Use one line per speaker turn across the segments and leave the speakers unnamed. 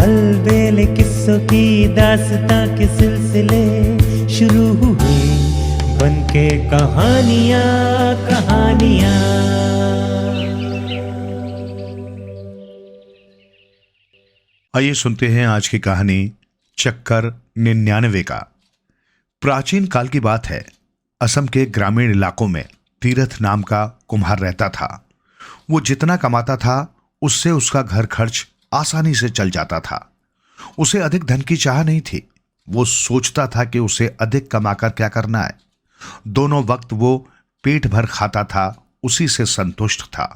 अलबेले किस्सों की दास्तां के सिलसिले शुरू हुए, बनके कहानियां कहानियां।
आइए सुनते हैं आज की कहानी चक्कर 99 का। प्राचीन काल की बात है। असम के ग्रामीण इलाकों में तीरथ नाम का कुम्हार रहता था। वो जितना कमाता था उससे उसका घर खर्च आसानी से चल जाता था। उसे अधिक धन की चाह नहीं थी। वो सोचता था कि उसे अधिक कमाकर क्या करना है। दोनों वक्त वो पेट भर खाता था, उसी से संतुष्ट था।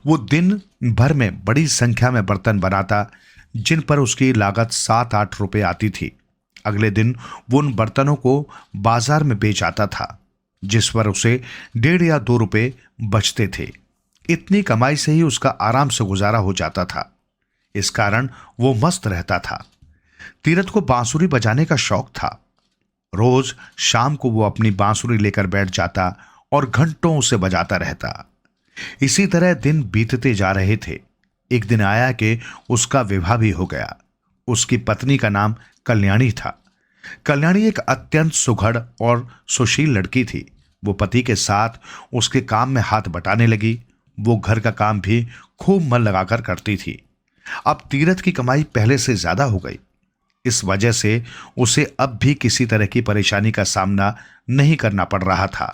वो दिन भर में बड़ी संख्या में बर्तन बनाता, जिन पर उसकी लागत 7-8 रुपए आती थी। अगले दिन वो उन बर्तनों को बाजार में बेच आता था, जिस पर उसे 1.5 या 2 रुपए बचते थे। इतनी कमाई से ही उसका आराम से गुजारा हो जाता था। इस कारण वो मस्त रहता था। तीरथ को बांसुरी बजाने का शौक था। रोज शाम को वो अपनी बांसुरी लेकर बैठ जाता और घंटों उसे बजाता रहता। इसी तरह दिन बीतते जा रहे थे। एक दिन आया कि उसका विवाह भी हो गया। उसकी पत्नी का नाम कल्याणी था। कल्याणी एक अत्यंत सुघड़ और सुशील लड़की थी। वो पति के साथ उसके काम में हाथ बटाने लगी। वो घर का काम भी खूब मन लगाकर करती थी। अब तीरथ की कमाई पहले से ज्यादा हो गई। इस वजह से उसे अब भी किसी तरह की परेशानी का सामना नहीं करना पड़ रहा था।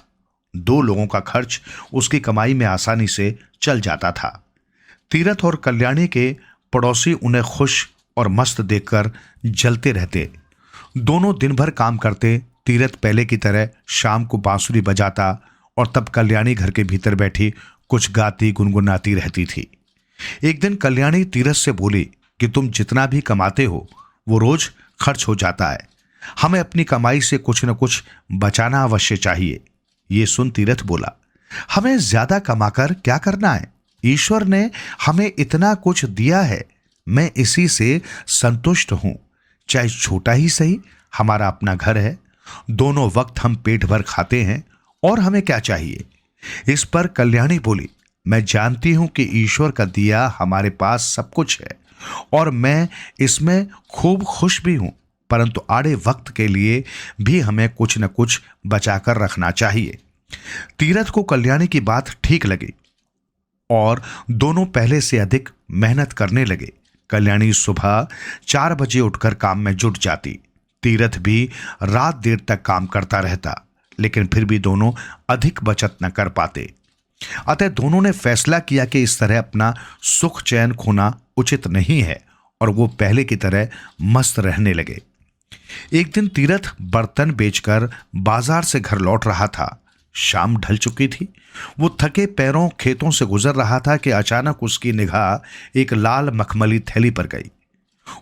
2 लोगों का खर्च उसकी कमाई में आसानी से चल जाता था। तीरथ और कल्याणी के पड़ोसी उन्हें खुश और मस्त देखकर जलते रहते। दोनों दिन भर काम करते। तीरथ पहले की तरह शाम को बांसुरी बजाता और तब कल्याणी घर के भीतर बैठी कुछ गाती गुनगुनाती रहती थी। एक दिन कल्याणी तीरथ से बोली कि तुम जितना भी कमाते हो वो रोज खर्च हो जाता है। हमें अपनी कमाई से कुछ न कुछ बचाना अवश्य चाहिए। ये सुन तीरथ बोला, हमें ज्यादा कमाकर क्या करना है? ईश्वर ने हमें इतना कुछ दिया है, मैं इसी से संतुष्ट हूं। चाहे छोटा ही सही, हमारा अपना घर है। दोनों वक्त हम पेट भर खाते हैं और हमें क्या चाहिए? इस पर कल्याणी बोली, मैं जानती हूं कि ईश्वर का दिया हमारे पास सब कुछ है और मैं इसमें खूब खुश भी हूं, परंतु आड़े वक्त के लिए भी हमें कुछ न कुछ बचाकर रखना चाहिए। तीरथ को कल्याणी की बात ठीक लगी और दोनों पहले से अधिक मेहनत करने लगे। कल्याणी सुबह 4 बजे उठकर काम में जुट जाती। तीरथ भी रात देर तक काम करता रहता, लेकिन फिर भी दोनों अधिक बचत न कर पाते। अतः दोनों ने फैसला किया कि इस तरह अपना सुख चैन खोना उचित नहीं है और वो पहले की तरह मस्त रहने लगे। एक दिन तीरथ बर्तन बेचकर बाजार से घर लौट रहा था। शाम ढल चुकी थी। वो थके पैरों खेतों से गुजर रहा था कि अचानक उसकी निगाह एक लाल मखमली थैली पर गई।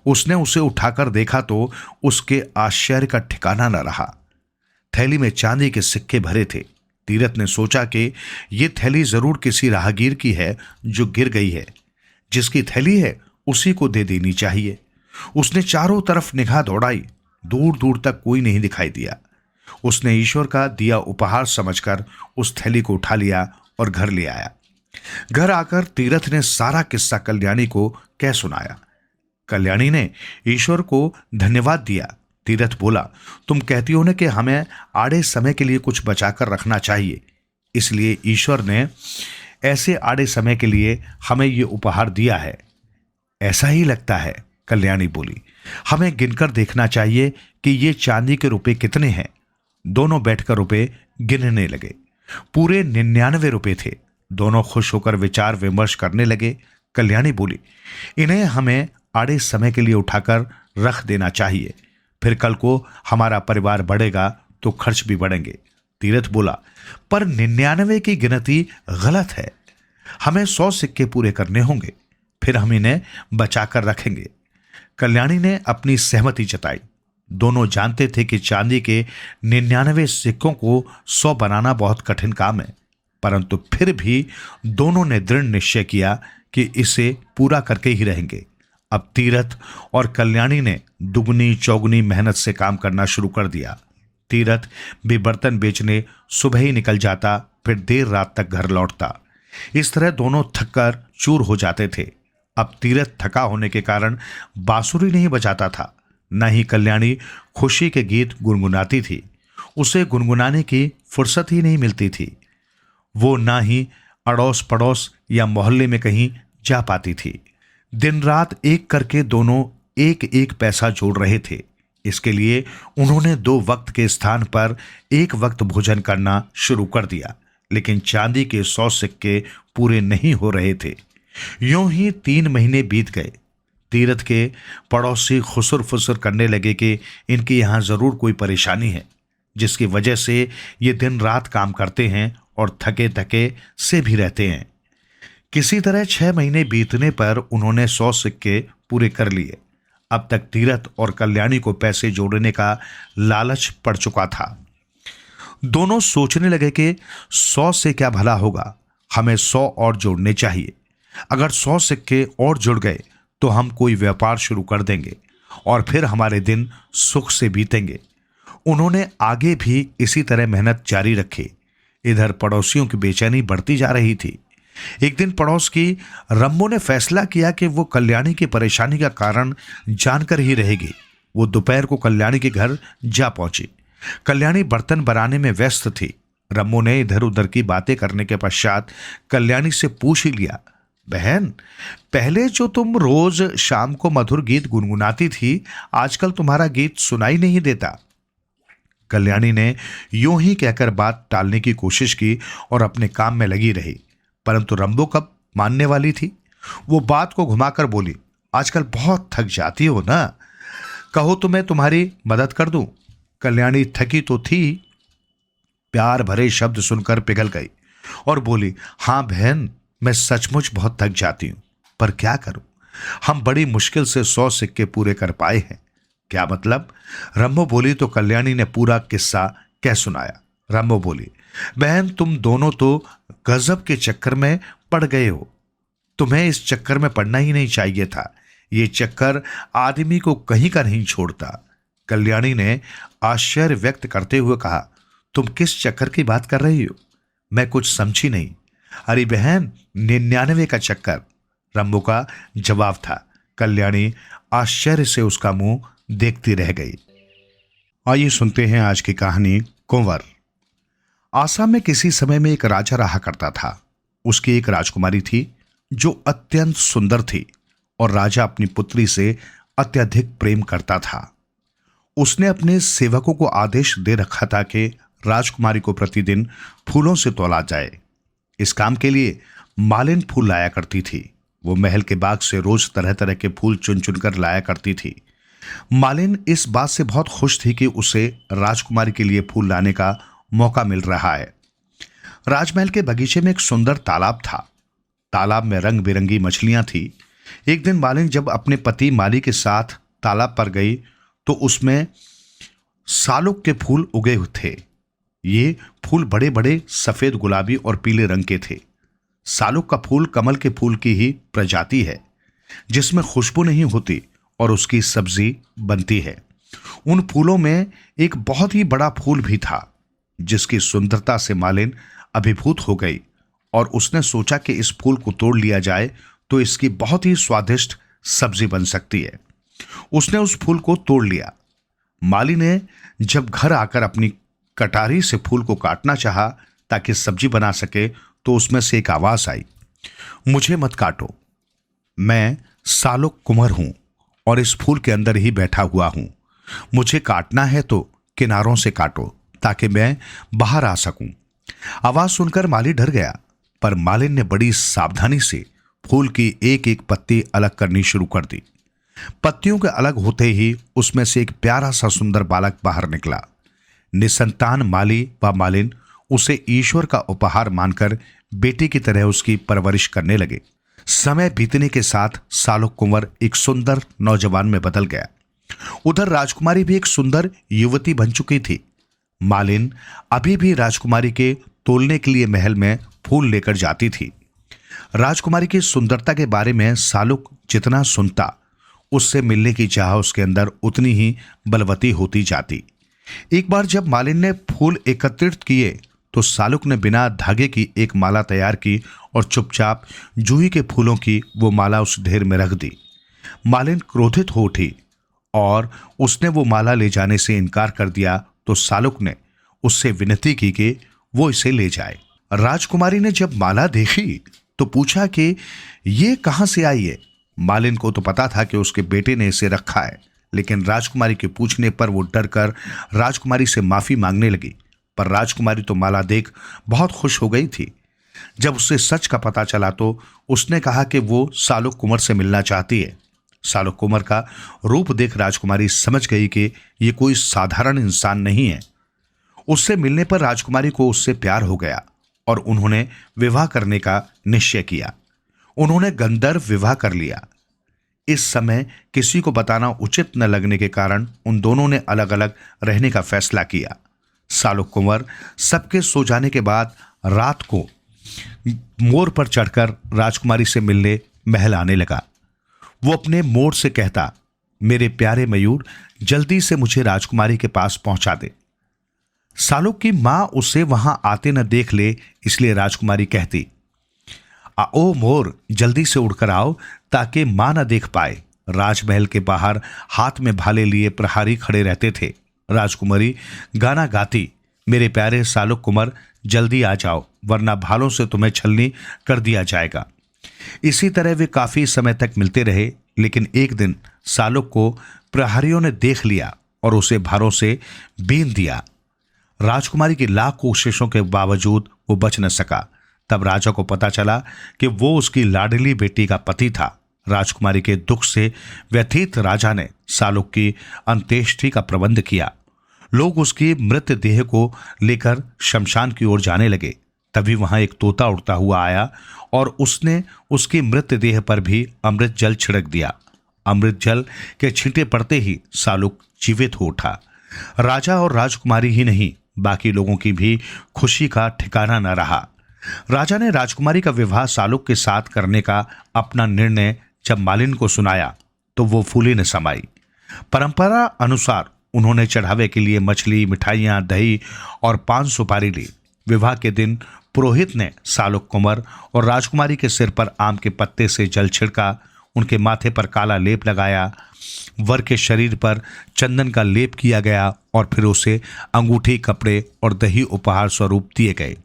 उसने उसे उठाकर देखा तो उसके आश्चर्य का ठिकाना न रहा। थैली में चांदी के सिक्के भरे थे। तीरथ ने सोचा कि यह थैली जरूर किसी राहगीर की है जो गिर गई है। जिसकी थैली है उसी को दे देनी चाहिए। उसने चारों तरफ निगाह दौड़ाई, दूर दूर तक कोई नहीं दिखाई दिया। उसने ईश्वर का दिया उपहार समझकर उस थैली को उठा लिया और घर ले आया। घर आकर तीरथ ने सारा किस्सा कल्याणी को कह सुनाया। कल्याणी ने ईश्वर को धन्यवाद दिया। तीरथ बोला, तुम कहती हो ना कि हमें आड़े समय के लिए कुछ बचाकर रखना चाहिए, इसलिए ईश्वर ने ऐसे आड़े समय के लिए हमें ये उपहार दिया है। ऐसा ही लगता है, कल्याणी बोली। हमें गिनकर देखना चाहिए कि ये चांदी के रुपए कितने हैं। दोनों बैठकर रुपए गिनने लगे। पूरे 99 रुपए थे। दोनों खुश होकर विचार विमर्श करने लगे। कल्याणी बोली, इन्हें हमें आड़े समय के लिए उठाकर रख देना चाहिए, फिर कल को हमारा परिवार बढ़ेगा तो खर्च भी बढ़ेंगे। तीरथ बोला, पर 99 की गिनती गलत है। हमें 100 सिक्के पूरे करने होंगे, फिर हम इन्हें बचाकर रखेंगे। कल्याणी ने अपनी सहमति जताई। दोनों जानते थे कि चांदी के 99 सिक्कों को 100 बनाना बहुत कठिन काम है, परंतु फिर भी दोनों ने दृढ़ निश्चय किया कि इसे पूरा करके ही रहेंगे। अब तीरथ और कल्याणी ने दुगनी चौगुनी मेहनत से काम करना शुरू कर दिया। तीरथ भी बर्तन बेचने सुबह ही निकल जाता, फिर देर रात तक घर लौटता। इस तरह दोनों थककर चूर हो जाते थे। अब तीरथ थका होने के कारण बांसुरी नहीं बजाता था, न ही कल्याणी खुशी के गीत गुनगुनाती थी। उसे गुनगुनाने की फुर्सत ही नहीं मिलती थी। वो ना ही अड़ोस पड़ोस या मोहल्ले में कहीं जा पाती थी। दिन रात एक करके दोनों एक एक पैसा जोड़ रहे थे। इसके लिए उन्होंने 2 वक्त के स्थान पर 1 वक्त भोजन करना शुरू कर दिया, लेकिन चांदी के 100 सिक्के पूरे नहीं हो रहे थे। यूं ही 3 महीने बीत गए। तीरथ के पड़ोसी खुसुर फुसुर करने लगे कि इनके यहाँ जरूर कोई परेशानी है, जिसकी वजह से ये दिन रात काम करते हैं और थके थके से भी रहते हैं। किसी तरह 6 महीने बीतने पर उन्होंने 100 सिक्के पूरे कर लिए। अब तक तीरथ और कल्याणी को पैसे जोड़ने का लालच पड़ चुका था। दोनों सोचने लगे कि 100 से क्या भला होगा, हमें 100 और जोड़ने चाहिए। अगर 100 सिक्के और जुड़ गए तो हम कोई व्यापार शुरू कर देंगे और फिर हमारे दिन सुख से बीतेंगे। उन्होंने आगे भी इसी तरह मेहनत जारी रखी। इधर पड़ोसियों की बेचैनी बढ़ती जा रही थी। एक दिन पड़ोस की रम्मो ने फैसला किया कि वो कल्याणी की परेशानी का कारण जानकर ही रहेगी। वो दोपहर को कल्याणी के घर जा पहुंची। कल्याणी बर्तन बनाने में व्यस्त थी। रम्मो ने इधर उधर की बातें करने के पश्चात कल्याणी से पूछ ही लिया, बहन, पहले जो तुम रोज शाम को मधुर गीत गुनगुनाती थी, आजकल तुम्हारा गीत सुनाई नहीं देता। कल्याणी ने यूं ही कहकर बात टालने की कोशिश की और अपने काम में लगी रही, परंतु रम्बो कब मानने वाली थी। वो बात को घुमाकर बोली, आजकल बहुत थक जाती हो ना, कहो तो मैं तुम्हारी मदद कर दूं। कल्याणी थकी तो थी, प्यार भरे शब्द सुनकर पिघल गई और बोली, हाँ बहन, मैं सचमुच बहुत थक जाती हूं, पर क्या करूं, हम बड़ी मुश्किल से 100 सिक्के पूरे कर पाए हैं। क्या मतलब? रम्मो बोली तो कल्याणी ने पूरा किस्सा कह सुनाया। रम्मो बोली, बहन, तुम दोनों तो गजब के चक्कर में पड़ गए हो। तुम्हें इस चक्कर में पड़ना ही नहीं चाहिए था। ये चक्कर आदमी को कहीं का नहीं छोड़ता। कल्याणी ने आश्चर्य व्यक्त करते हुए कहा, तुम किस चक्कर की बात कर रही हो? मैं कुछ समझी नहीं। अरे बहन, 99 का चक्कर, रम्बो का जवाब था। कल्याणी आश्चर्य से उसका मुंह देखती रह गई। आइए सुनते हैं आज की कहानी कुंवर। आसाम में किसी समय में एक राजा रहा करता था। उसकी एक राजकुमारी थी जो अत्यंत सुंदर थी और राजा अपनी पुत्री से अत्यधिक प्रेम करता था। उसने अपने सेवकों को आदेश दे रखा था कि राजकुमारी को प्रतिदिन फूलों से तौला जाए। इस काम के लिए मालिन फूल लाया करती थी। वो महल के बाग से रोज तरह तरह के फूल चुन चुनकर लाया करती थी। मालिन इस बात से बहुत खुश थी कि उसे राजकुमारी के लिए फूल लाने का मौका मिल रहा है। राजमहल के बगीचे में एक सुंदर तालाब था। तालाब में रंग बिरंगी मछलियां थी। एक दिन मालिन जब अपने पति माली के साथ तालाब पर गई तो उसमें सालुक के फूल उगे थे। ये फूल बड़े बड़े सफेद, गुलाबी और पीले रंग के थे। सालुक का फूल कमल के फूल की ही प्रजाति है, जिसमें खुशबू नहीं होती और उसकी सब्जी बनती है। उन फूलों में एक बहुत ही बड़ा फूल भी था, जिसकी सुंदरता से मालिन अभिभूत हो गई और उसने सोचा कि इस फूल को तोड़ लिया जाए तो इसकी बहुत ही स्वादिष्ट सब्जी बन सकती है। उसने उस फूल को तोड़ लिया। माली ने जब घर आकर अपनी कटारी से फूल को काटना चाहा ताकि सब्जी बना सके तो उसमें से एक आवाज आई, मुझे मत काटो, मैं सालुक कुंवर हूं और इस फूल के अंदर ही बैठा हुआ हूं। मुझे काटना है तो किनारों से काटो ताकि मैं बाहर आ सकूं। आवाज सुनकर माली डर गया, पर मालिन ने बड़ी सावधानी से फूल की एक एक पत्ती अलग करनी शुरू कर दी। पत्तियों के अलग होते ही उसमें से एक प्यारा सा सुंदर बालक बाहर निकला। निसंतान माली व मालिन उसे ईश्वर का उपहार मानकर बेटी की तरह उसकी परवरिश करने लगे। समय बीतने के साथ सालुक कुंवर एक सुंदर नौजवान में बदल गया। उधर राजकुमारी भी एक सुंदर युवती बन चुकी थी। मालिन अभी भी राजकुमारी के तोलने के लिए महल में फूल लेकर जाती थी। राजकुमारी की सुंदरता के बारे में सालुक जितना सुनता, उससे मिलने की चाह उसके अंदर उतनी ही बलवती होती जाती। एक बार जब मालिन ने फूल एकत्रित किए तो सालुक ने बिना धागे की एक माला तैयार की और चुपचाप जूही के फूलों की वो माला उस ढेर में रख दी। मालिन क्रोधित हो उठी और उसने वो माला ले जाने से इनकार कर दिया तो सालुक ने उससे विनती की कि वो इसे ले जाए। राजकुमारी ने जब माला देखी तो पूछा कि ये कहाँ से आई है। मालिन को तो पता था कि उसके बेटे ने इसे रखा है, लेकिन राजकुमारी के पूछने पर वो डर कर राजकुमारी से माफी मांगने लगी। पर राजकुमारी तो माला देख बहुत खुश हो गई थी। जब उसे सच का पता चला तो उसने कहा कि वो सालुक कुंवर से मिलना चाहती है। सालुक कुंवर का रूप देख राजकुमारी समझ गई कि ये कोई साधारण इंसान नहीं है। उससे मिलने पर राजकुमारी को उससे प्यार हो गया और उन्होंने विवाह करने का निश्चय किया। उन्होंने गंधर्व विवाह कर लिया। इस समय किसी को बताना उचित न लगने के कारण उन दोनों ने अलग अलग रहने का फैसला किया। सालुक कुंवर सबके सो जाने के बाद रात को मोर पर चढ़कर राजकुमारी से मिलने महल आने लगा। वो अपने मोर से कहता, मेरे प्यारे मयूर, जल्दी से मुझे राजकुमारी के पास पहुंचा दे। सालुक की मां उसे वहां आते न देख ले, इसलिए राजकुमारी कहती, ओ मोर, जल्दी से उड़कर आओ ताकि मां न देख पाए। राजमहल के बाहर हाथ में भाले लिए प्रहरी खड़े रहते थे। राजकुमारी गाना गाती, मेरे प्यारे सालुक कुंवर, जल्दी आ जाओ वरना भालों से तुम्हें छलनी कर दिया जाएगा। इसी तरह वे काफी समय तक मिलते रहे, लेकिन एक दिन सालुक को प्रहरियों ने देख लिया और उसे भारों से बीन दिया। राजकुमारी की लाख कोशिशों के बावजूद वो बच न सका। तब राजा को पता चला कि वो उसकी लाडली बेटी का पति था। राजकुमारी के दुख से व्यथित राजा ने सालुक की अंत्येष्टि का प्रबंध किया। लोग उसकी मृत देह को लेकर शमशान की ओर जाने लगे। तभी वहां एक तोता उड़ता हुआ आया और उसने उसकी मृत देह पर भी अमृत जल छिड़क दिया। अमृत जल के छींटे पड़ते ही सालुक जीवित हो उठा। राजा और राजकुमारी ही नहीं, बाकी लोगों की भी खुशी का ठिकाना न रहा। राजा ने राजकुमारी का विवाह सालुक के साथ करने का अपना निर्णय जब मालिन को सुनाया तो वो फूली न समाई। परंपरा अनुसार उन्होंने चढ़ावे के लिए मछली, मिठाइयां, दही और पान सुपारी ली। विवाह के दिन पुरोहित ने सालुक कुंवर और राजकुमारी के सिर पर आम के पत्ते से जल छिड़का, उनके माथे पर काला लेप लगाया, वर के शरीर पर चंदन का लेप किया गया और फिर उसे अंगूठी, कपड़े और दही उपहार स्वरूप दिए गए।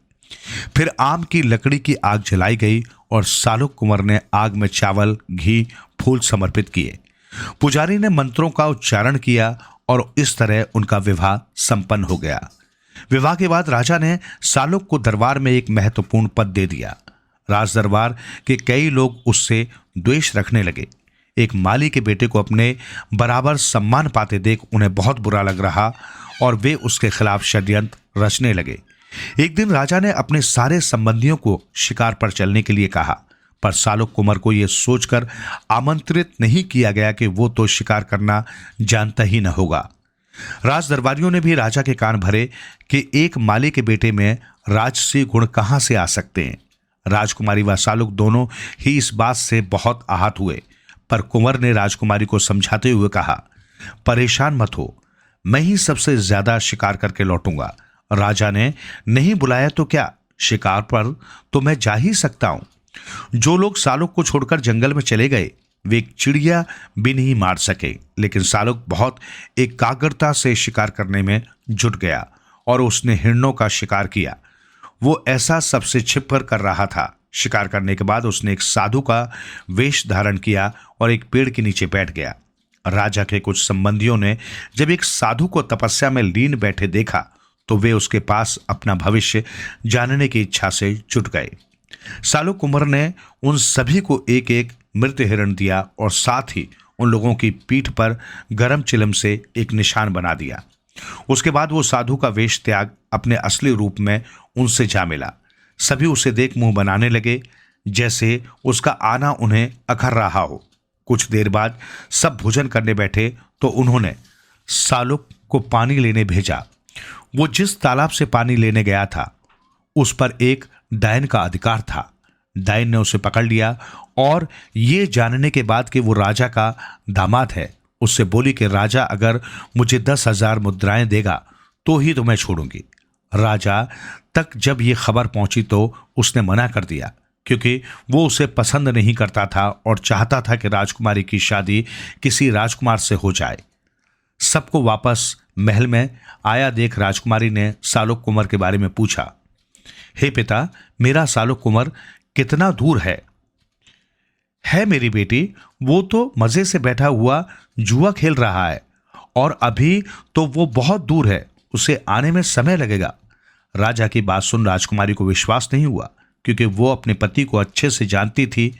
फिर आम की लकड़ी की आग जलाई गई और सालुक कुंवर ने आग में चावल, घी, फूल समर्पित किए। पुजारी ने मंत्रों का उच्चारण किया और इस तरह उनका विवाह संपन्न हो गया। विवाह के बाद राजा ने सालुक को दरबार में एक महत्वपूर्ण पद दे दिया। राज दरबार के कई लोग उससे द्वेष रखने लगे। एक माली के बेटे को अपने बराबर सम्मान पाते देख उन्हें बहुत बुरा लग रहा और वे उसके खिलाफ षड्यंत्र रचने लगे। एक दिन राजा ने अपने सारे संबंधियों को शिकार पर चलने के लिए कहा, पर सालुक कुंवर को यह सोचकर आमंत्रित नहीं किया गया कि वो तो शिकार करना जानता ही न होगा। राज दरबारियों ने भी राजा के कान भरे कि एक माली के बेटे में राजसी गुण कहां से आ सकते हैं। राजकुमारी व सालुक दोनों ही इस बात से बहुत आहत हुए, पर कुंवर ने राजकुमारी को समझाते हुए कहा, परेशान मत हो, मैं ही सबसे ज्यादा शिकार करके लौटूंगा। राजा ने नहीं बुलाया तो क्या, शिकार पर तो मैं जा ही सकता हूं। जो लोग सालुक को छोड़कर जंगल में चले गए वे एक चिड़िया भी नहीं मार सके, लेकिन सालुक बहुत एकाग्रता से शिकार करने में जुट गया और उसने हिरणों का शिकार किया। वो ऐसा सबसे छिपकर कर रहा था। शिकार करने के बाद उसने एक साधु का वेश धारण किया और एक पेड़ के नीचे बैठ गया। राजा के कुछ संबंधियों ने जब एक साधु को तपस्या में लीन बैठे देखा तो वे उसके पास अपना भविष्य जानने की इच्छा से जुट गए। सालुक कुंवर ने उन सभी को एक एक मृत हिरण दिया और साथ ही उन लोगों की पीठ पर गरम चिलम से एक निशान बना दिया। उसके बाद वो साधु का वेश त्याग अपने असली रूप में उनसे जा मिला। सभी उसे देख मुंह बनाने लगे जैसे उसका आना उन्हें अखर रहा हो। कुछ देर बाद सब भोजन करने बैठे तो उन्होंने सालुक को पानी लेने भेजा। वो जिस तालाब से पानी लेने गया था उस पर एक डायन का अधिकार था। डायन ने उसे पकड़ लिया और ये जानने के बाद कि वो राजा का दामाद है उससे बोली कि राजा अगर मुझे 10,000 मुद्राएं देगा तो ही तुम्हें छोड़ूंगी। राजा तक जब ये खबर पहुंची तो उसने मना कर दिया, क्योंकि वो उसे पसंद नहीं करता था और चाहता था कि राजकुमारी की शादी किसी राजकुमार से हो जाए। सबको वापस महल में आया देख राजकुमारी ने सालोक कुंवर के बारे में पूछा। हे पिता, मेरा सालोक कुंवर कितना दूर है मेरी बेटी? वो तो मजे से बैठा हुआ जुआ खेल रहा है और अभी तो वो बहुत दूर है, उसे आने में समय लगेगा। राजा की बात सुन राजकुमारी को विश्वास नहीं हुआ, क्योंकि वो अपने पति को अच्छे से जानती थी।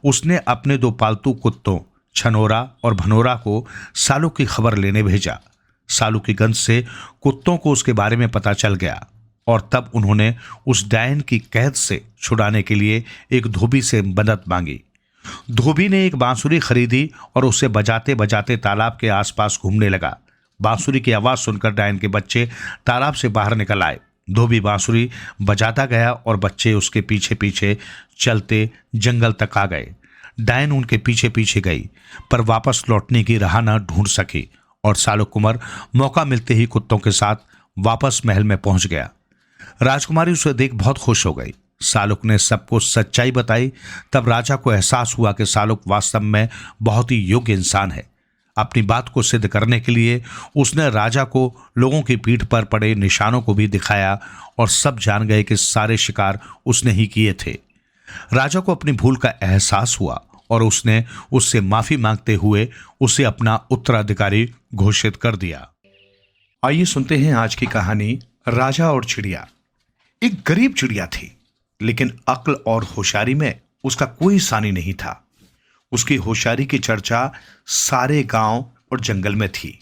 उसने अपने 2 पालतू कुत्तों छनोरा और भनोरा को सालू की खबर लेने भेजा। सालू की गंध से कुत्तों को उसके बारे में पता चल गया और तब उन्होंने उस डायन की कैद से छुड़ाने के लिए एक धोबी से मदद मांगी। धोबी ने एक बांसुरी खरीदी और उसे बजाते बजाते तालाब के आसपास घूमने लगा। बांसुरी की आवाज सुनकर डायन के बच्चे तालाब से बाहर निकल आए। धोबी बांसुरी बजाता गया और बच्चे उसके पीछे पीछे चलते जंगल तक आ गए। डायन उनके पीछे पीछे गई, पर वापस लौटने की राह न ढूंढ सकी और सालोक कुंवर मौका मिलते ही कुत्तों के साथ वापस महल में पहुंच गया। राजकुमारी उसे देख बहुत खुश हो गई। सालुक ने सबको सच्चाई बताई। तब राजा को एहसास हुआ कि सालुक वास्तव में बहुत ही योग्य इंसान है। अपनी बात को सिद्ध करने के लिए उसने राजा को लोगों की पीठ पर पड़े निशानों को भी दिखाया और सब जान गए कि सारे शिकार उसने ही किए थे। राजा को अपनी भूल का एहसास हुआ और उसने उससे माफी मांगते हुए उसे अपना उत्तराधिकारी घोषित कर दिया। आइए सुनते हैं आज की कहानी राजा और चिड़िया। एक गरीब चिड़िया थी, लेकिन अक्ल और होशियारी में उसका कोई सानी नहीं था। उसकी होशियारी की चर्चा सारे गांव और जंगल में थी।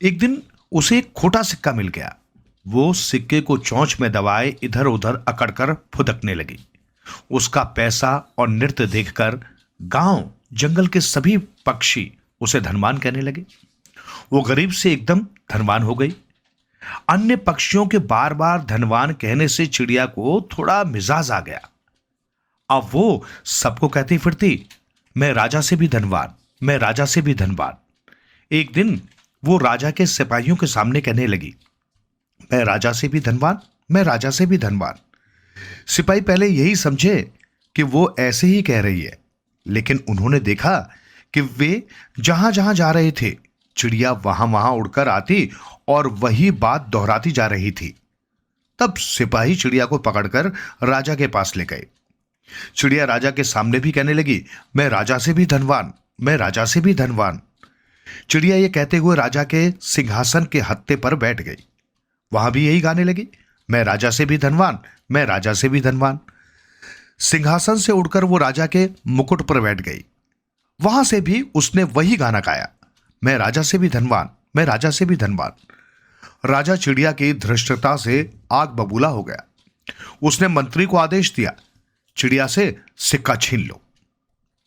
एक दिन उसे एक खोटा सिक्का मिल गया। वो सिक्के को चोंच में दबाए इधर उधर अकड़कर फुदकने लगी। उसका पैसा और नृत्य देखकर गांव जंगल के सभी पक्षी उसे धनवान कहने लगे। वो गरीब से एकदम धनवान हो गई। अन्य पक्षियों के बार बार धनवान कहने से चिड़िया को थोड़ा मिजाज आ गया। अब वो सबको कहती फिरती, मैं राजा से भी धनवान, मैं राजा से भी धनवान। एक दिन वो राजा के सिपाहियों के सामने कहने लगी, मैं राजा से भी धनवान, मैं राजा से भी धनवान। सिपाही पहले यही समझे कि वो ऐसे ही कह रही है, लेकिन उन्होंने देखा कि वे जहां जहां जा रहे थे चिड़िया वहां वहां उड़कर आती और वही बात दोहराती जा रही थी। तब सिपाही चिड़िया को पकड़कर राजा के पास ले गए। चिड़िया राजा के सामने भी कहने लगी, मैं राजा से भी धनवान, मैं राजा से भी धनवान। चिड़िया ये कहते हुए राजा के सिंहासन के हत्थे पर बैठ गई। वहां भी यही गाने लगी, मैं राजा से भी धनवान, मैं राजा से भी धनवान। सिंहासन से उड़कर वो राजा के मुकुट पर बैठ गई। वहां से भी उसने वही गाना गाया, मैं राजा से भी धनवान, मैं राजा से भी धनवान। राजा चिड़िया की धृष्टता से आग बबूला हो गया। उसने मंत्री को आदेश दिया, चिड़िया से सिक्का छीन लो।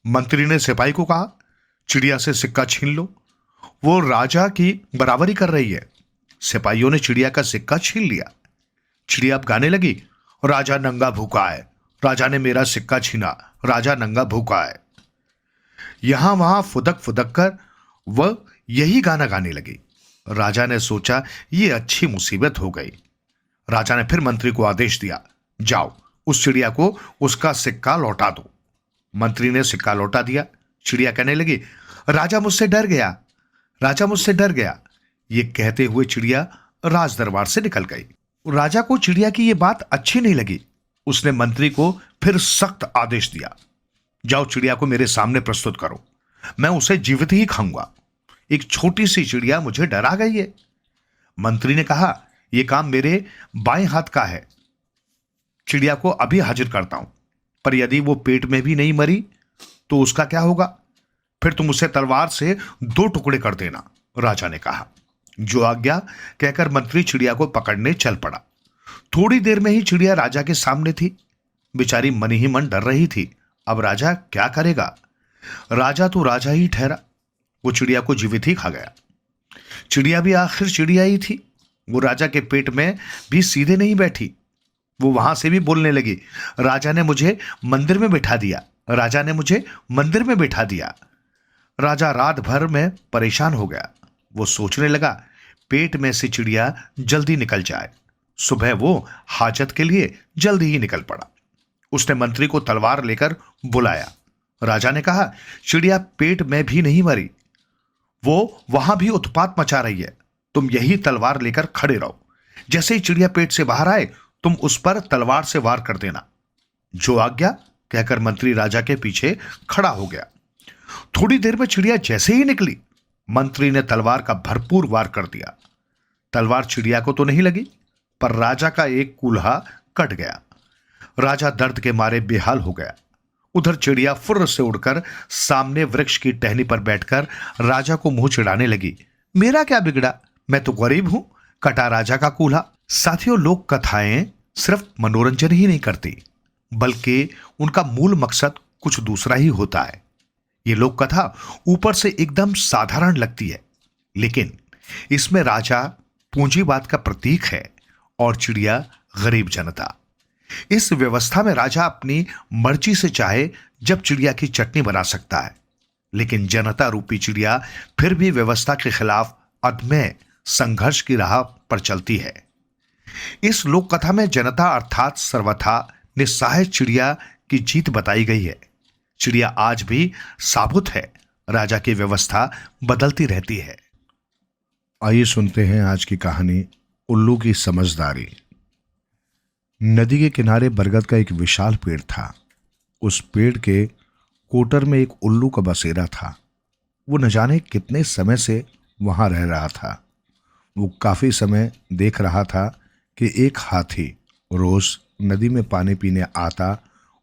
मंत्री ने सिपाही को कहा, चिड़िया से सिक्का छीन लो, वो राजा की बराबरी कर रही है। सिपाहियों ने चिड़िया का सिक्का छीन लिया। चिड़िया अब गाने लगी, राजा नंगा भूखा है, राजा ने मेरा सिक्का छीना, राजा नंगा भूखा है। यहां वहां फुदक फुदक कर वह यही गाना गाने लगी। राजा ने सोचा ये अच्छी मुसीबत हो गई। राजा ने फिर मंत्री को आदेश दिया, जाओ उस चिड़िया को उसका सिक्का लौटा दो। मंत्री ने सिक्का लौटा दिया। चिड़िया कहने लगी, राजा मुझसे डर गया, राजा मुझसे डर गया। ये कहते हुए चिड़िया राज दरबार से निकल गई। राजा को चिड़िया की यह बात अच्छी नहीं लगी। उसने मंत्री को फिर सख्त आदेश दिया, जाओ चिड़िया को मेरे सामने प्रस्तुत करो, मैं उसे जीवित ही खाऊंगा। एक छोटी सी चिड़िया मुझे डरा गई है। मंत्री ने कहा, यह काम मेरे बाएं हाथ का है, चिड़िया को अभी हाजिर करता हूं, पर यदि वो पेट में भी नहीं मरी तो उसका क्या होगा? फिर तुम उसे तलवार से 2 टुकड़े कर देना। राजा ने कहा। जो आज्ञा कहकर मंत्री चिड़िया को पकड़ने चल पड़ा। थोड़ी देर में ही चिड़िया राजा के सामने थी। बेचारी मन ही मन डर रही थी, अब राजा क्या करेगा? राजा तो राजा ही ठहरा, वो चिड़िया को जीवित ही खा गया। चिड़िया भी आखिर चिड़िया ही थी। वो राजा के पेट में भी सीधे नहीं बैठी। वो वहां से भी बोलने लगी, राजा ने मुझे मंदिर में बिठा दिया, राजा ने मुझे मंदिर में बिठा दिया। राजा रात भर में परेशान हो गया। वो सोचने लगा, पेट में से चिड़िया जल्दी निकल जाए। सुबह वो हाजत के लिए जल्दी ही निकल पड़ा। उसने मंत्री को तलवार लेकर बुलाया। राजा ने कहा, चिड़िया पेट में भी नहीं मरी, वो वहां भी उत्पात मचा रही है। तुम यही तलवार लेकर खड़े रहो। जैसे ही चिड़िया पेट से बाहर आए तुम उस पर तलवार से वार कर देना। जो आज्ञा, कहकर मंत्री राजा के पीछे खड़ा हो गया। थोड़ी देर में चिड़िया जैसे ही निकली, मंत्री ने तलवार का भरपूर वार कर दिया। तलवार चिड़िया को तो नहीं लगी, पर राजा का एक कूल्हा कट गया। राजा दर्द के मारे बेहाल हो गया। उधर चिड़िया फुर्र से उड़कर सामने वृक्ष की टहनी पर बैठकर राजा को मुंह चिढ़ाने लगी। मेरा क्या बिगड़ा, मैं तो गरीब हूं, कटा राजा का कूल्हा। साथियों, लोक कथाएं सिर्फ मनोरंजन ही नहीं करती, बल्कि उनका मूल मकसद कुछ दूसरा ही होता है। ये लोक कथा ऊपर से एकदम साधारण लगती है, लेकिन इसमें राजा पूंजीवाद का प्रतीक है और चिड़िया गरीब जनता। इस व्यवस्था में राजा अपनी मर्जी से चाहे जब चिड़िया की चटनी बना सकता है, लेकिन जनता रूपी चिड़िया फिर भी व्यवस्था के खिलाफ अदम्य संघर्ष की राह पर चलती है। इस लोक कथा में जनता अर्थात सर्वथा निस्सहाय चिड़िया की जीत बताई गई है। चिड़िया आज भी साबुत है, राजा की व्यवस्था बदलती रहती है। आइए सुनते हैं आज की कहानी, उल्लू की समझदारी। नदी के किनारे बरगद का एक विशाल पेड़ था। उस पेड़ के कोटर में एक उल्लू का बसेरा था। वो न जाने कितने समय से वहां रह रहा था। वो काफी समय देख रहा था कि एक हाथी रोज नदी में पानी पीने आता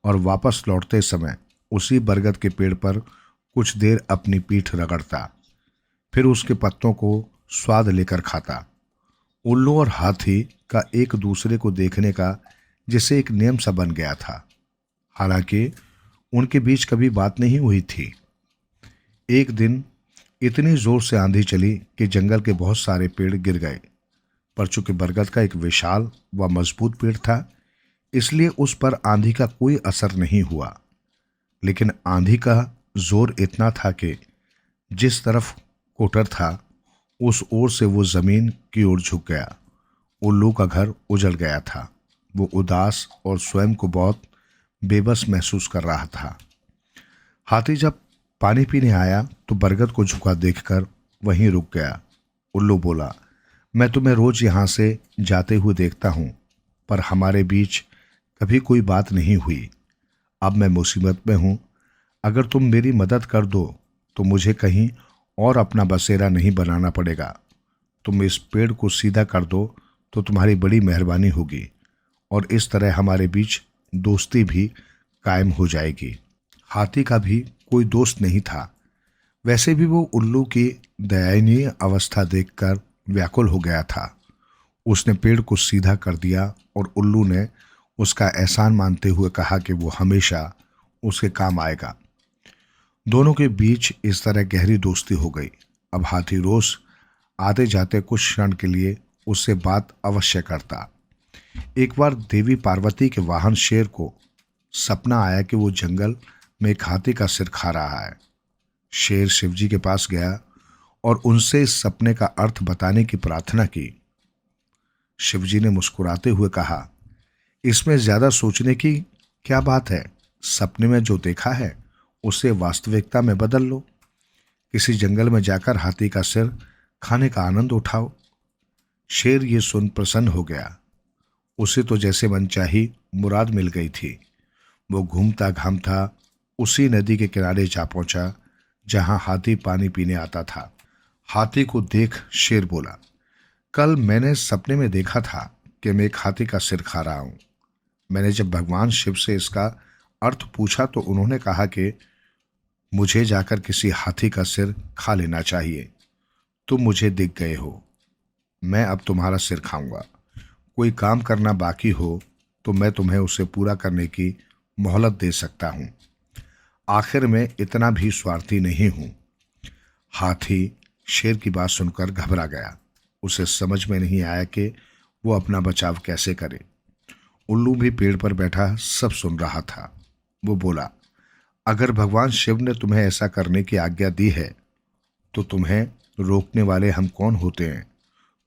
और वापस लौटते समय उसी बरगद के पेड़ पर कुछ देर अपनी पीठ रगड़ता, फिर उसके पत्तों को स्वाद लेकर खाता। उल्लू और हाथी का एक दूसरे को देखने का जैसे एक नियम सा बन गया था। हालांकि उनके बीच कभी बात नहीं हुई थी। एक दिन इतनी जोर से आंधी चली कि जंगल के बहुत सारे पेड़ गिर गए, पर चूंकि बरगद का एक विशाल व मजबूत पेड़ था, इसलिए उस पर आंधी का कोई असर नहीं हुआ। लेकिन आंधी का जोर इतना था कि जिस तरफ कोटर था उस ओर से वो जमीन की ओर झुक गया। उल्लू का घर उजड़ गया था। वो उदास और स्वयं को बहुत बेबस महसूस कर रहा था। हाथी जब पानी पीने आया तो बरगद को झुका देखकर वहीं रुक गया। उल्लू बोला, मैं तुम्हें रोज यहां से जाते हुए देखता हूं, पर हमारे बीच कभी कोई बात नहीं हुई। अब मैं मुसीबत में हूं। अगर तुम मेरी मदद कर दो तो मुझे कहीं और अपना बसेरा नहीं बनाना पड़ेगा। तुम इस पेड़ को सीधा कर दो तो तुम्हारी बड़ी मेहरबानी होगी और इस तरह हमारे बीच दोस्ती भी कायम हो जाएगी। हाथी का भी कोई दोस्त नहीं था। वैसे भी वो उल्लू की दयनीय अवस्था देखकर व्याकुल हो गया था। उसने पेड़ को सीधा कर दिया और उल्लू ने उसका एहसान मानते हुए कहा कि वो हमेशा उसके काम आएगा। दोनों के बीच इस तरह गहरी दोस्ती हो गई। अब हाथी रोज आते जाते कुछ क्षण के लिए उससे बात अवश्य करता। एक बार देवी पार्वती के वाहन शेर को सपना आया कि वो जंगल में एक हाथी का सिर खा रहा है। शेर शिवजी के पास गया और उनसे इस सपने का अर्थ बताने की प्रार्थना की। शिवजी ने मुस्कुराते हुए कहा, इसमें ज्यादा सोचने की क्या बात है। सपने में जो देखा है उसे वास्तविकता में बदल लो। किसी जंगल में जाकर हाथी का सिर खाने का आनंद उठाओ। शेर ये सुन प्रसन्न हो गया। उसे तो जैसे मनचाही मुराद मिल गई थी। वो घूमता घामता उसी नदी के किनारे जा पहुंचा जहां हाथी पानी पीने आता था। हाथी को देख शेर बोला, कल मैंने सपने में देखा था कि मैं एक हाथी का सिर खा रहा हूं। मैंने जब भगवान शिव से इसका अर्थ पूछा तो उन्होंने कहा कि मुझे जाकर किसी हाथी का सिर खा लेना चाहिए। तुम मुझे दिख गए हो, मैं अब तुम्हारा सिर खाऊंगा। कोई काम करना बाकी हो तो मैं तुम्हें उसे पूरा करने की मोहलत दे सकता हूं। आखिर में इतना भी स्वार्थी नहीं हूं। हाथी शेर की बात सुनकर घबरा गया। उसे समझ में नहीं आया कि वो अपना बचाव कैसे करे। उल्लू भी पेड़ पर बैठा सब सुन रहा था। वो बोला, अगर भगवान शिव ने तुम्हें ऐसा करने की आज्ञा दी है तो तुम्हें रोकने वाले हम कौन होते हैं।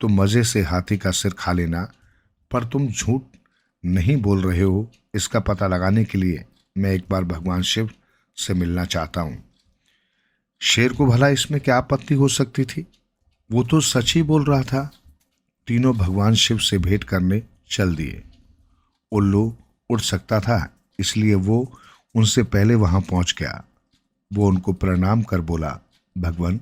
तुम मजे से हाथी का सिर खा लेना, पर तुम झूठ नहीं बोल रहे हो, इसका पता लगाने के लिए मैं एक बार भगवान शिव से मिलना चाहता हूं। शेर को भला इसमें क्या आपत्ति हो सकती थी? वो तो सच ही बोल रहा था। तीनों भगवान शिव से भेंट करने चल दिए। उल्लू उड़ सकता था, इसलिए वो उनसे पहले वहां पहुंच गया। वो उनको प्रणाम कर बोला, भगवान,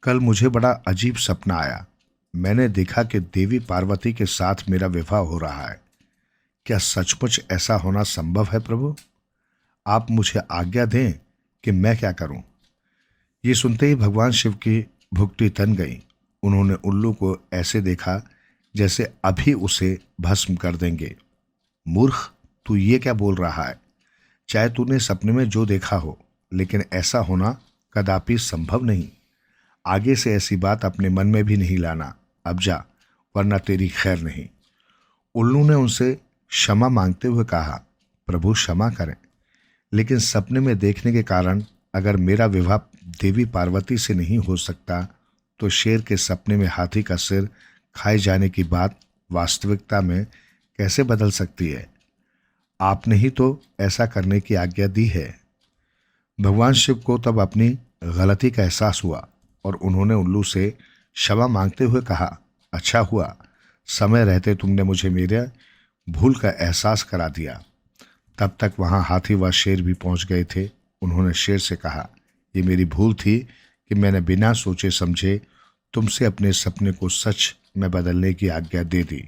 कल मुझे बड़ा अजीब सपना आया। मैंने देखा कि देवी पार्वती के साथ मेरा विवाह हो रहा है। क्या सचमुच ऐसा होना संभव है प्रभु? आप मुझे आज्ञा दें कि मैं क्या करूं? ये सुनते ही भगवान शिव की भुगटी तन गई। उन्होंने उल्लू को ऐसे देखा जैसे अभी उसे भस्म कर देंगे। मूर्ख, तू ये क्या बोल रहा है? चाहे तूने सपने में जो देखा हो, लेकिन ऐसा होना कदापि संभव नहीं। आगे से ऐसी बात अपने मन में भी नहीं लाना। अब जा, वरना तेरी खैर नहीं। उल्लू ने उनसे क्षमा मांगते हुए कहा, प्रभु क्षमा करें, लेकिन सपने में देखने के कारण अगर मेरा विवाह देवी पार्वती से नहीं हो सकता, तो शेर के सपने में हाथी का सिर खाए जाने की बात वास्तविकता में कैसे बदल सकती है? आपने ही तो ऐसा करने की आज्ञा दी है। भगवान शिव को तब अपनी गलती का एहसास हुआ और उन्होंने उल्लू से क्षमा मांगते हुए कहा, अच्छा हुआ समय रहते तुमने मुझे मेरे भूल का एहसास करा दिया। तब तक वहां हाथी व शेर भी पहुंच गए थे। उन्होंने शेर से कहा, ये मेरी भूल थी कि मैंने बिना सोचे समझे तुमसे अपने सपने को सच में बदलने की आज्ञा दे दी।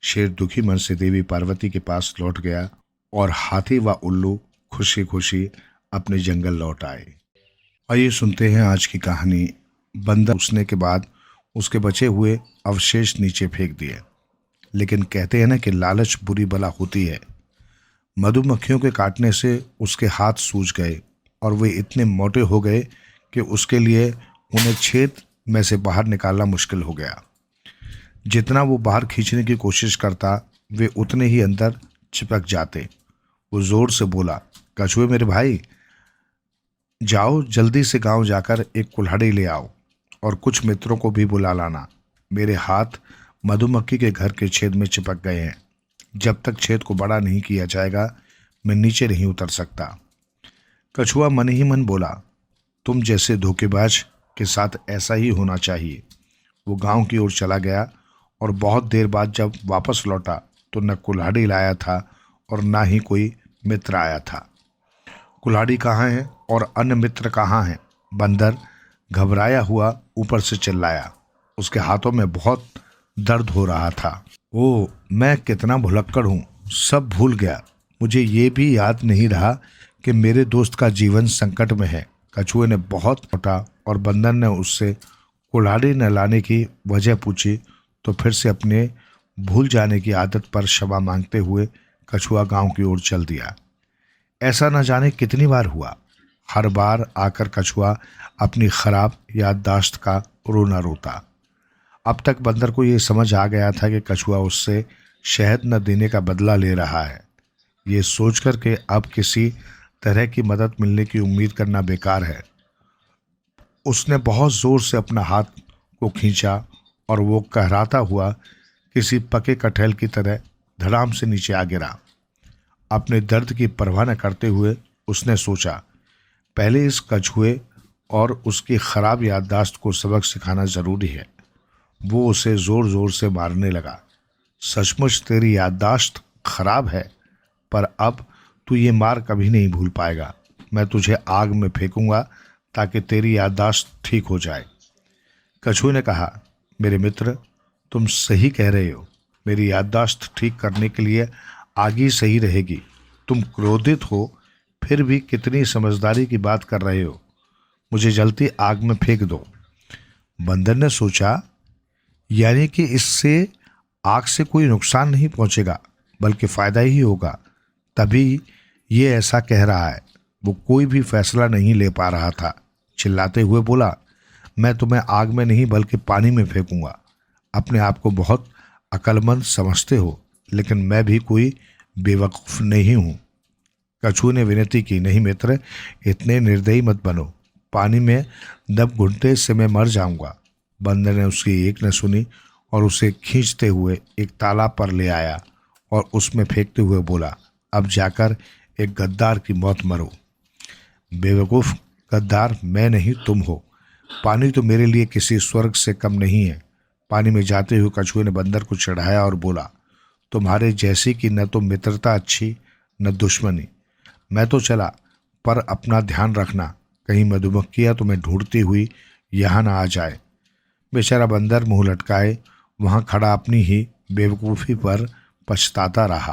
शेर दुखी मन से देवी पार्वती के पास लौट गया और हाथी व उल्लू खुशी खुशी अपने जंगल लौट आए। आइए सुनते हैं आज की कहानी। बंदर उसने के बाद उसके बचे हुए अवशेष नीचे फेंक दिए। लेकिन कहते हैं ना कि लालच बुरी बला होती है। मधुमक्खियों के काटने से उसके हाथ सूज गए और वे इतने मोटे हो गए कि उसके लिए उन्हें छेद में से बाहर निकालना मुश्किल हो गया। जितना वो बाहर खींचने की कोशिश करता, वे उतने ही अंदर चिपक जाते। वो जोर से बोला, कछुए मेरे भाई, जाओ जल्दी से गांव जाकर एक कुल्हाड़ी ले आओ और कुछ मित्रों को भी बुला लाना। मेरे हाथ मधुमक्खी के घर के छेद में चिपक गए हैं। जब तक छेद को बड़ा नहीं किया जाएगा, मैं नीचे नहीं उतर सकता। कछुआ मन ही मन बोला, तुम जैसे धोखेबाज के साथ ऐसा ही होना चाहिए। वो गांव की ओर चला गया और बहुत देर बाद जब वापस लौटा तो न कुल्हाड़ी लाया था और ना ही कोई मित्र आया था। कुल्हाड़ी कहाँ है और अन्य मित्र कहाँ हैं? बंदर घबराया हुआ ऊपर से चिल्लाया। उसके हाथों में बहुत दर्द हो रहा था। ओ, मैं कितना भुलक्कड़ हूँ, सब भूल गया। मुझे ये भी याद नहीं रहा कि मेरे दोस्त का जीवन संकट में है। कछुए ने बहुत लौटा और बंदर ने उससे कुल्हाड़ी न लाने की वजह पूछी तो फिर से अपने भूल जाने की आदत पर क्षमा मांगते हुए कछुआ गांव की ओर चल दिया। ऐसा न जाने कितनी बार हुआ। हर बार आकर कछुआ अपनी खराब याददाश्त का रोना रोता। अब तक बंदर को ये समझ आ गया था कि कछुआ उससे शहद न देने का बदला ले रहा है। ये सोचकर कि अब किसी तरह की मदद मिलने की उम्मीद करना बेकार है, उसने बहुत जोर से अपना हाथ को खींचा और वो कहराता हुआ किसी पके कटहल की तरह धड़ाम से नीचे आ गिरा। अपने दर्द की परवाह न करते हुए उसने सोचा, पहले इस कछुए और उसकी खराब याददाश्त को सबक सिखाना जरूरी है। वो उसे जोर जोर से मारने लगा। सचमुच तेरी याददाश्त खराब है, पर अब तू ये मार कभी नहीं भूल पाएगा। मैं तुझे आग में फेंकूंगा ताकि तेरी याददाश्त ठीक हो जाए। कछुए ने कहा, मेरे मित्र, तुम सही कह रहे हो। मेरी याददाश्त ठीक करने के लिए आग ही सही रहेगी। तुम क्रोधित हो, फिर भी कितनी समझदारी की बात कर रहे हो। मुझे जलती आग में फेंक दो। बंदर ने सोचा, यानी कि इससे आग से कोई नुकसान नहीं पहुंचेगा बल्कि फायदा ही होगा, तभी ये ऐसा कह रहा है। वो कोई भी फैसला नहीं ले पा रहा था। चिल्लाते हुए बोला, मैं तुम्हें आग में नहीं बल्कि पानी में फेंकूंगा। अपने आप को बहुत अक्लमंद समझते हो, लेकिन मैं भी कोई बेवकूफ़ नहीं हूँ। कछुए ने विनती की, नहीं मित्र, इतने निर्दयी मत बनो। पानी में दब घुटने से मैं मर जाऊंगा। बंदर ने उसकी एक न सुनी और उसे खींचते हुए एक तालाब पर ले आया और उसमें फेंकते हुए बोला, अब जाकर एक गद्दार की मौत मरो। बेवकूफ़, गद्दार मैं नहीं तुम हो। पानी तो मेरे लिए किसी स्वर्ग से कम नहीं है। पानी में जाते हुए कछुए ने बंदर को चढ़ाया और बोला, तुम्हारे जैसी की न तो मित्रता अच्छी न दुश्मनी। मैं तो चला, पर अपना ध्यान रखना, कहीं मधुमक्खियाँ तुम्हें ढूंढती हुई यहाँ न आ जाए। बेचारा बंदर मुंह लटकाए वहाँ खड़ा अपनी ही बेवकूफ़ी पर पछताता रहा।